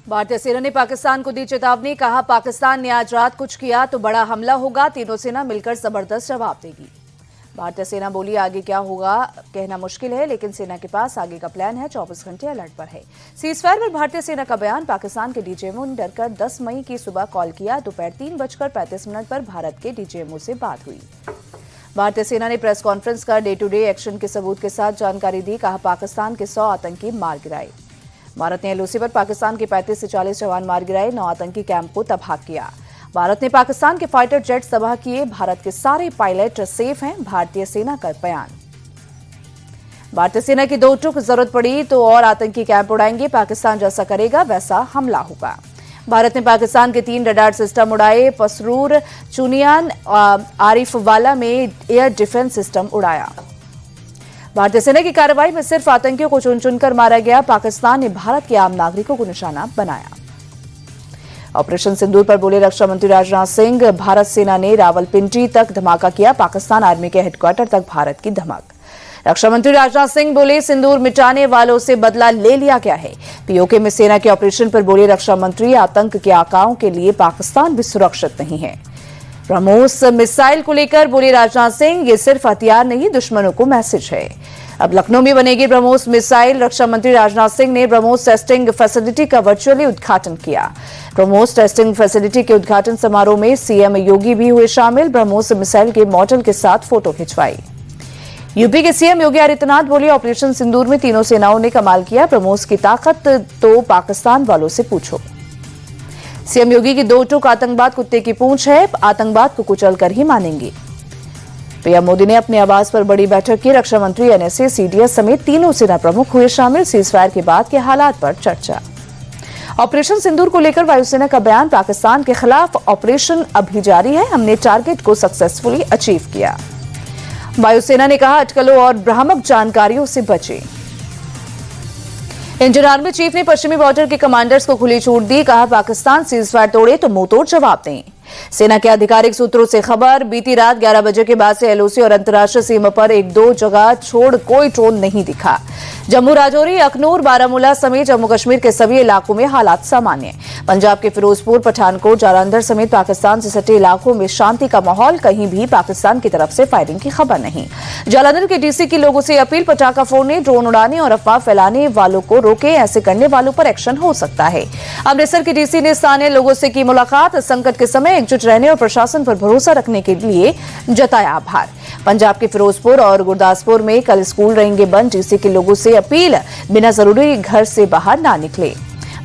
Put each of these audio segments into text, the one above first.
भारतीय सेना ने पाकिस्तान को दी चेतावनी। कहा, पाकिस्तान ने आज रात कुछ किया तो बड़ा हमला होगा। तीनों सेना मिलकर जबरदस्त जवाब देगी। भारतीय सेना बोली, आगे क्या होगा कहना मुश्किल है, लेकिन सेना के पास आगे का प्लान है। 24 घंटे अलर्ट पर है। सीजफायर पर भारतीय सेना का बयान। पाकिस्तान के डीजीएमओ ने डरकर 10 मई की सुबह कॉल किया। दोपहर 3:35 पर भारत के डीजीएमओ से बात हुई। भारतीय सेना ने प्रेस कॉन्फ्रेंस कर डे टू डे एक्शन के सबूत के साथ जानकारी दी। कहा, पाकिस्तान के 100 आतंकी मार गिराए। भारत ने एलओसी पर पाकिस्तान के 35 से 40 जवान मार गिराए। 9 आतंकी कैंप को तबाह किया। भारत ने पाकिस्तान के फाइटर जेट्स तबाह किए। भारत के सारे पायलट सेफ हैं। भारतीय सेना का बयान। भारतीय सेना की 2 टुक जरूरत पड़ी तो और आतंकी कैंप उड़ाएंगे। पाकिस्तान जैसा करेगा वैसा हमला होगा। भारत ने पाकिस्तान के 3 रडार सिस्टम उड़ाए। पसरूर, चुनियान, आरिफवाला में एयर डिफेंस सिस्टम उड़ाया। भारतीय सेना की कार्रवाई में सिर्फ आतंकियों को चुन चुनकर मारा गया। पाकिस्तान ने भारत के आम नागरिकों को निशाना बनाया। ऑपरेशन सिंदूर पर बोले रक्षा मंत्री राजनाथ सिंह, भारत सेना ने रावलपिंडी तक धमाका किया। पाकिस्तान आर्मी के हेडक्वार्टर तक भारत की धमक। रक्षा मंत्री राजनाथ सिंह बोले, सिंदूर मिटाने वालों से बदला ले लिया गया है। पीओके में सेना के ऑपरेशन पर बोले रक्षा मंत्री, आतंक के आकाओं के लिए पाकिस्तान भी सुरक्षित नहीं है। ब्रह्मोस मिसाइल को लेकर बोले राजनाथ सिंह, ये सिर्फ हथियार नहीं, दुश्मनों को मैसेज है। अब लखनऊ में बनेगी ब्रह्मोस मिसाइल। रक्षा मंत्री राजनाथ सिंह ने ब्रह्मोस टेस्टिंग फैसिलिटी का वर्चुअली उद्घाटन किया। ब्रह्मोस टेस्टिंग फैसिलिटी के उद्घाटन समारोह में सीएम योगी भी हुए शामिल। ब्रह्मोस मिसाइल के मॉडल के साथ फोटो खिंचवाई। यूपी के सीएम योगी आदित्यनाथ बोले, ऑपरेशन सिंदूर में तीनों सेनाओं ने कमाल किया। ब्रह्मोस की ताकत तो पाकिस्तान वालों से पूछो। सीएम योगी की 2 टुक आतंकवाद कुत्ते की पूंछ है। आतंकवाद को कुचलकर ही मानेंगे। पीएम मोदी ने अपने आवास पर बड़ी बैठक की। रक्षा मंत्री, एनएसए, सीडीएस समेत तीनों सेना प्रमुख हुए शामिल। सीजफायर के बाद के हालात पर चर्चा। ऑपरेशन सिंदूर को लेकर वायुसेना का बयान। पाकिस्तान के खिलाफ ऑपरेशन अभी जारी है। हमने टारगेट को सक्सेसफुली अचीव किया। वायुसेना ने कहा, अटकलों और भ्रामक जानकारियों से बचें। इंडियन आर्मी चीफ ने पश्चिमी बॉर्डर के कमांडर्स को खुली छूट दी। कहा, पाकिस्तान सीजफायर तोड़े तो मुंहतोड़ जवाब दें। सेना के आधिकारिक सूत्रों से खबर, बीती रात 11 बजे के बाद से एलओसी और अंतर्राष्ट्रीय सीमा पर 1-2 जगह छोड़ कोई ड्रोन नहीं दिखा। जम्मू, राजौरी, अखनूर, बारामूला समेत जम्मू कश्मीर के सभी इलाकों में हालात सामान्य। पंजाब के फिरोजपुर, पठानकोट, जालंधर समेत पाकिस्तान से सटे इलाकों में शांति का माहौल। कहीं भी पाकिस्तान की तरफ से फायरिंग की खबर नहीं। जालंधर के डीसी की लोगों से अपील, पटाखा फोड़ने, ड्रोन उड़ाने और अफवाह फैलाने वालों को रोकें। ऐसे करने वालों पर एक्शन हो सकता है। अमृतसर के डीसी ने स्थानीय लोगों से की मुलाकात। संकट के समय एकजुट रहने और प्रशासन पर भरोसा रखने के लिए जताया आभार। पंजाब के फिरोजपुर और गुरदासपुर में कल स्कूल रहेंगे बंद। डीसी के लोगों से अपील, बिना जरूरी घर से बाहर ना निकले।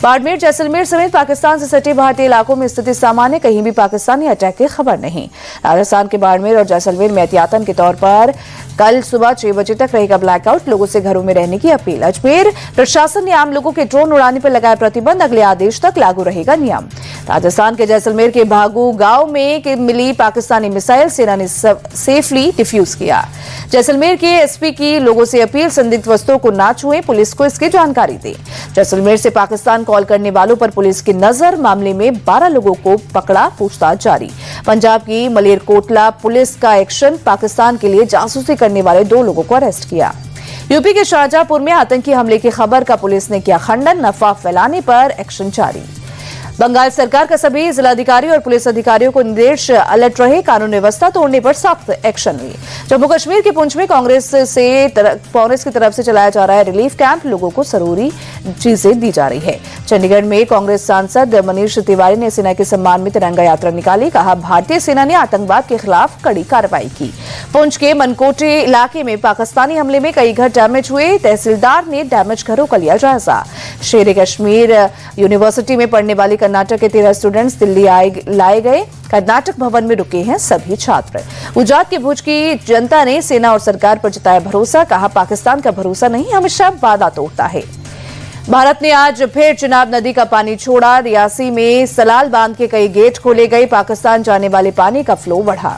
बाड़मेर, जैसलमेर समेत पाकिस्तान से सटे भारतीय इलाकों में स्थिति सामान्य। कहीं भी पाकिस्तानी अटैक की खबर नहीं। राजस्थान के बाड़मेर और जैसलमेर में एहतियातन के तौर पर कल सुबह 6 बजे तक रहेगा ब्लैकआउट। लोगों से घरों में रहने की अपील। अजमेर, प्रशासन ने आम लोगों के ड्रोन उड़ाने पर लगाया प्रतिबंध। अगले आदेश तक लागू रहेगा नियम। राजस्थान के जैसलमेर के भागू गांव में मिली पाकिस्तानी मिसाइल, सेना ने सेफली डिफ्यूज किया। जैसलमेर के एसपी की लोगों से अपील, संदिग्ध वस्तुओं को ना छुएं, पुलिस को इसकी जानकारी दें। जैसलमेर से पाकिस्तान कॉल करने वालों पर पुलिस की नजर। मामले में 12 लोगों को पकड़ा, पूछताछ जारी। पंजाब की मलेरकोटला पुलिस का एक्शन, पाकिस्तान के लिए जासूसी करने वाले 2 लोगों को अरेस्ट किया। यूपी के शाहजहांपुर में आतंकी हमले की खबर का पुलिस ने किया खंडन। अफवाह फैलाने पर एक्शन जारी। बंगाल सरकार का सभी जिलाधिकारी और पुलिस अधिकारियों को निर्देश, अलर्ट रहे, कानून व्यवस्था तोड़ने पर सख्त एक्शन लिए। जम्मू कश्मीर के पुंछ में कांग्रेस की तरफ से चलाया जा रहा है रिलीफ कैंप। लोगों को जरूरी चीजें दी जा रही है। चंडीगढ़ में कांग्रेस सांसद मनीष तिवारी ने सेना के सम्मान में तिरंगा यात्रा निकाली। कहा, भारतीय सेना ने आतंकवाद के खिलाफ कड़ी कार्रवाई की। पुंछ के मनकोटे इलाके में पाकिस्तानी हमले में कई घर डैमेज हुए। तहसीलदार ने डैमेज घरों का लिया जायजा। शेर कश्मीर यूनिवर्सिटी में पढ़ने वाली कर्नाटक के 13 स्टूडेंट्स दिल्ली लाए गए। कर्नाटक भवन में रुके हैं सभी छात्र। गुजरात के भुज की जनता ने सेना और सरकार पर जताया भरोसा। कहा, पाकिस्तान का भरोसा नहीं, हमेशा वादा तोड़ता है। भारत ने आज फिर चिनाब नदी का पानी छोड़ा। रियासी में सलाल बांध के कई गेट खोले गए। पाकिस्तान जाने वाले पानी का फ्लो बढ़ा।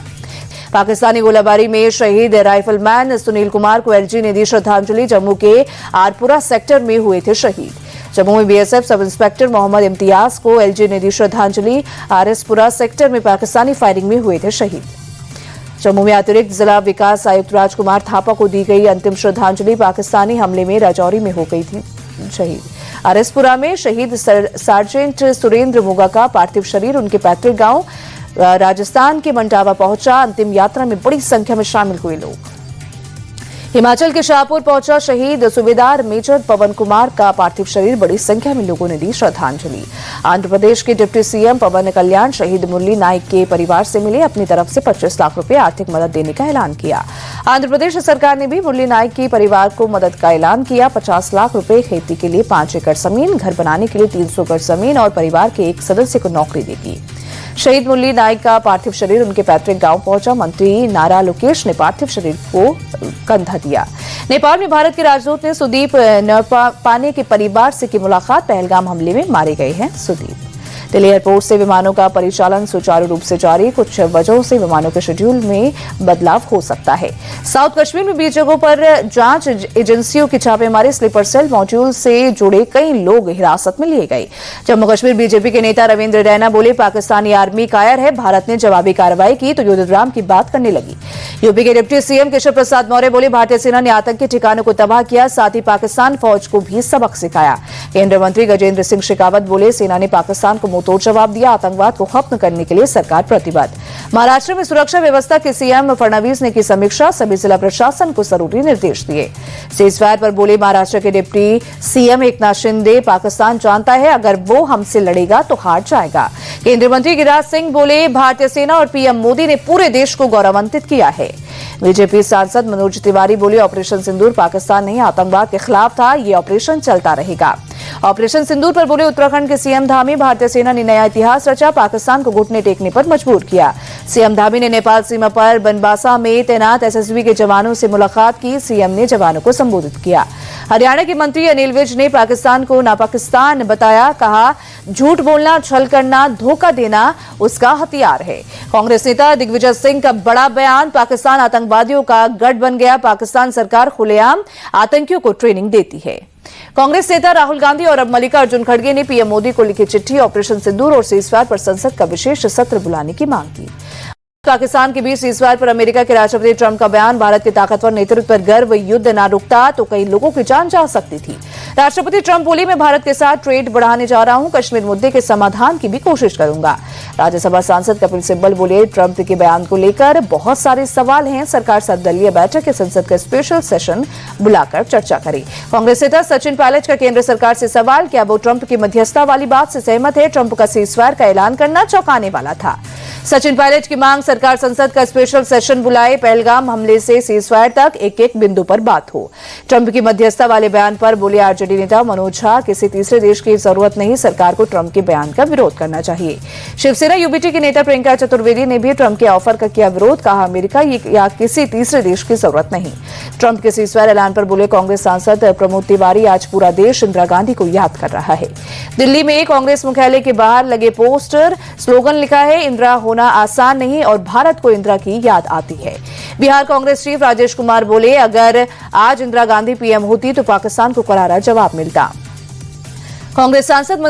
पाकिस्तानी गोलाबारी में शहीद राइफलमैन सुनील कुमार को एलजी ने दी श्रद्धांजलि। जम्मू के आरपुरा सेक्टर में हुए थे शहीद। जम्मू में BSF sub inspector Mohammad Imtiaz को एलजी ने दी श्रद्धांजलि। आरएसपुरा सेक्टर में पाकिस्तानी फायरिंग में हुए थे शहीद। जम्मू में अतिरिक्त जिला विकास आयुक्त राजकुमार थापा को दी गई अंतिम श्रद्धांजलि। पाकिस्तानी हमले में राजौरी में हो गई थी शहीद। आरएसपुरा में शहीद सार्जेंट सुरेंद्र मोगा का पार्थिव शरीर उनके पैतृक गांव राजस्थान के मंडावा पहुंचा। अंतिम यात्रा में बड़ी संख्या में शामिल हुए लोग। हिमाचल के शाहपुर पहुंचा शहीद सूबेदार मेजर पवन कुमार का पार्थिव शरीर। बड़ी संख्या में लोगों ने दी श्रद्धांजलि। आंध्र प्रदेश के डिप्टी सीएम पवन कल्याण शहीद मुरली नाइक के परिवार से मिले। अपनी तरफ से 25 लाख रुपए आर्थिक मदद देने का ऐलान किया। आंध्र प्रदेश सरकार ने भी मुरली नाइक के परिवार को मदद का ऐलान किया। 50 लाख रुपए खेती के लिए 5 एकड़ जमीन, घर बनाने के लिए 300 एकड़ जमीन और परिवार के एक सदस्य को नौकरी देगी। शहीद मुरली नाइक का पार्थिव शरीर उनके पैतृक गांव पहुंचा। मंत्री नारा लोकेश ने पार्थिव शरीर को कंधा दिया। नेपाल में भारत के राजदूत ने सुदीप नरपाने के परिवार से की मुलाकात। पहलगाम हमले में मारे गए हैं सुदीप। दिल्ली एयरपोर्ट से विमानों का परिचालन सुचारू रूप से जारी। कुछ वजहों से विमानों के शेड्यूल में बदलाव हो सकता है। साउथ कश्मीर में 20 जगहों पर जांच एजेंसियों की छापेमारी। स्लीपर सेल मॉड्यूल से जुड़े कई लोग हिरासत में लिए गए। जम्मू कश्मीर बीजेपी के नेता रविंद्र रैना बोले, पाकिस्तानी आर्मी कायर है, भारत ने जवाबी कार्रवाई की तो युद्धविराम की बात करने लगी। यूपी के डिप्टी सीएम केशव प्रसाद मौर्य बोले, भारतीय सेना ने आतंकी ठिकानों को तबाह किया, साथ ही पाकिस्तान फौज को भी सबक सिखाया। केंद्रीय मंत्री गजेंद्र सिंह शेखावत बोले, सेना ने पाकिस्तान को मुंहतोड़ जवाब दिया, आतंकवाद को खत्म करने के लिए सरकार प्रतिबद्ध। महाराष्ट्र में सुरक्षा व्यवस्था के सीएम फडणवीस ने की समीक्षा। सभी जिला प्रशासन को जरूरी निर्देश दिए। सीजफायर पर बोले महाराष्ट्र के डिप्टी सीएम एकनाथ शिंदे, पाकिस्तान जानता है अगर वो हमसे लड़ेगा तो हार जाएगा। केंद्रीय मंत्री गिरिराज सिंह बोले, भारतीय सेना और पीएम मोदी ने पूरे देश को गौरवान्वित किया है। बीजेपी सांसद मनोज तिवारी बोले, ऑपरेशन सिंदूर पाकिस्तान नहीं आतंकवाद के खिलाफ था, ये ऑपरेशन चलता रहेगा। ऑपरेशन सिंदूर पर बोले उत्तराखंड के सीएम धामी, भारतीय सेना ने नया इतिहास रचा, पाकिस्तान को घुटने टेकने पर मजबूर किया। सीएम धामी ने नेपाल सीमा पर बनबासा में तैनात एसएसबी के जवानों से मुलाकात की। सीएम ने जवानों को संबोधित किया। हरियाणा के मंत्री अनिल विज ने पाकिस्तान को नापाकिस्तान बताया। कहा, झूठ बोलना, छल करना, धोखा देना उसका हथियार है। कांग्रेस नेता दिग्विजय सिंह का बड़ा बयान, पाकिस्तान आतंकवादियों का गढ़ बन गया, पाकिस्तान सरकार खुलेआम आतंकियों को ट्रेनिंग देती है। कांग्रेस नेता राहुल गांधी और अब मल्लिकार्जुन खड़गे ने पीएम मोदी को लिखी चिट्ठी। ऑपरेशन सिंदूर और सीजफायर पर संसद का विशेष सत्र बुलाने की मांग की। पाकिस्तान के बीच सीजफायर पर अमेरिका के राष्ट्रपति ट्रंप का बयान, भारत के ताकतवर नेतृत्व पर गर्व, युद्ध न रुकता तो कई लोगों की जान जा सकती थी। राष्ट्रपति ट्रंप बोले, मैं भारत के साथ ट्रेड बढ़ाने जा रहा हूं, कश्मीर मुद्दे के समाधान की भी कोशिश करूंगा। राज्यसभा सांसद कपिल सिब्बल बोले, ट्रंप के बयान को लेकर बहुत सारे सवाल हैं, सरकार सर्वदलीय बैठक या संसद का स्पेशल सेशन बुलाकर चर्चा करे। कांग्रेस नेता सचिन पायलट का केंद्र सरकार से सवाल, क्या वो ट्रंप की मध्यस्थता वाली बात से सहमत है? ट्रंप का सीजफायर का ऐलान करना चौंकाने वाला था। सचिन पायलट की मांग, सरकार संसद का स्पेशल सेशन बुलाए, पहलगाम हमले से सीजफायर तक एक एक बिंदु पर बात हो। ट्रंप की मध्यस्थता वाले बयान पर बोले आरजेडी नेता मनोज झा, किसी तीसरे देश की जरूरत नहीं, सरकार को ट्रंप के बयान का विरोध करना चाहिए। शिवसेना यूबीटी की नेता प्रियंका चतुर्वेदी ने भी ट्रंप के ऑफर का किया विरोध। कहा, अमेरिका या किसी तीसरे देश की जरूरत नहीं। ट्रंप के सीजफायर ऐलान पर बोले कांग्रेस सांसद प्रमोद तिवारी, आज पूरा देश इंदिरा गांधी को याद कर रहा है। दिल्ली में कांग्रेस मुख्यालय के बाहर लगे पोस्टर, स्लोगन लिखा है, इंदिरा होना आसान नहीं और भारत को इंदिरा की याद आती है। बिहार कांग्रेस चीफ राजेश कुमार बोले, अगर आज इंदिरा गांधी पीएम होती तो पाकिस्तान को करारा जवाब मिलता। कांग्रेस सांसद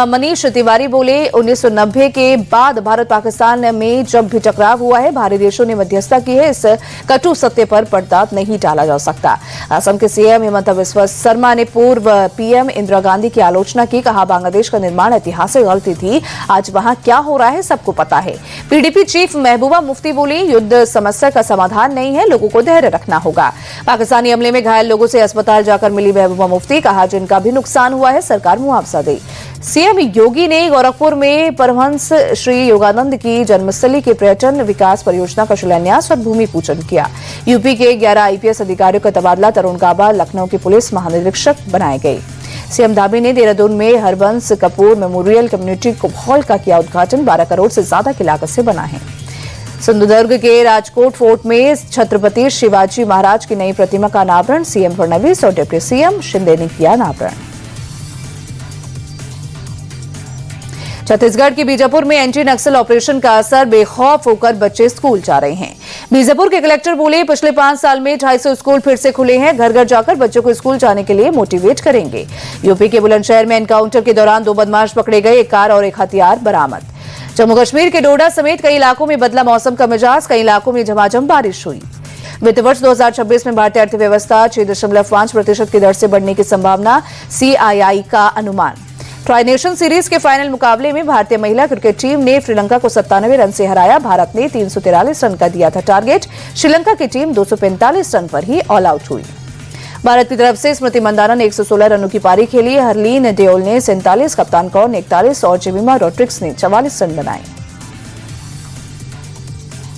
मनीष तिवारी बोले, 1990 के बाद भारत पाकिस्तान में जब भी टकराव हुआ है, बाहरी देशों ने मध्यस्थता की है, इस कटु सत्य पर पर्दा नहीं डाला जा सकता। असम के सीएम हिमंता बिस्वा शर्मा ने पूर्व पीएम इंदिरा गांधी की आलोचना की। कहा, बांग्लादेश का निर्माण ऐतिहासिक गलती थी, आज वहां क्या हो रहा है सबको पता है। पीडीपी चीफ महबूबा मुफ्ती बोली, युद्ध समस्या का समाधान नहीं है, लोगों को धैर्य रखना होगा। पाकिस्तानी हमले में घायल लोगों से अस्पताल जाकर मिली महबूबा मुफ्ती। कहा, जिनका भी नुकसान हुआ है सरकार मुआवजा दे। सीएम योगी ने गोरखपुर में परमहंस श्री योगानंद की जन्मस्थली के पर्यटन विकास परियोजना का शिलान्यास और भूमि पूजन किया। यूपी के 11 आईपीएस अधिकारियों का तबादला, तरुण गाबा लखनऊ के पुलिस महानिरीक्षक बनाए गए। सीएम धामी ने देहरादून में Harbans Kapoor memorial community hall का किया उद्घाटन। 12 करोड़ से ज्यादा की लागत से बना है। सिंधुदुर्ग के राजकोट फोर्ट में छत्रपति शिवाजी महाराज की नई प्रतिमा का अनावरण, सीएम फडणवीस और डिप्टी सीएम शिंदे ने किया अनावरण। छत्तीसगढ़ के बीजापुर में एंटी नक्सल ऑपरेशन का असर, बेखौफ होकर बच्चे स्कूल जा रहे हैं। बीजापुर के कलेक्टर बोले, पिछले 5 साल में 250 स्कूल फिर से खुले हैं, घर घर जाकर बच्चों को स्कूल जाने के लिए मोटिवेट करेंगे। यूपी के बुलंदशहर में एनकाउंटर के दौरान 2 बदमाश पकड़े गए, एक कार और एक हथियार बरामद। जम्मू कश्मीर के डोडा समेत कई इलाकों में बदला मौसम का मिजाज, कई इलाकों में झमाझम बारिश हुई। वित्त वर्ष 2026 में भारतीय अर्थव्यवस्था 6.5% की दर से बढ़ने की संभावना, CII का अनुमान। ट्राई नेशन सीरीज के फाइनल मुकाबले में भारतीय महिला क्रिकेट टीम ने श्रीलंका को 97 रन से हराया। भारत ने 343 रन का दिया था टारगेट। श्रीलंका की टीम 245 रन पर ही ऑल आउट हुई। भारत की तरफ से स्मृति मंदाना ने 116 रनों की पारी खेली। हरलीन देओल ने 47, कप्तान कौर ने 41 और जेमिमा रोड्रिग्स ने 44 रन बनाए।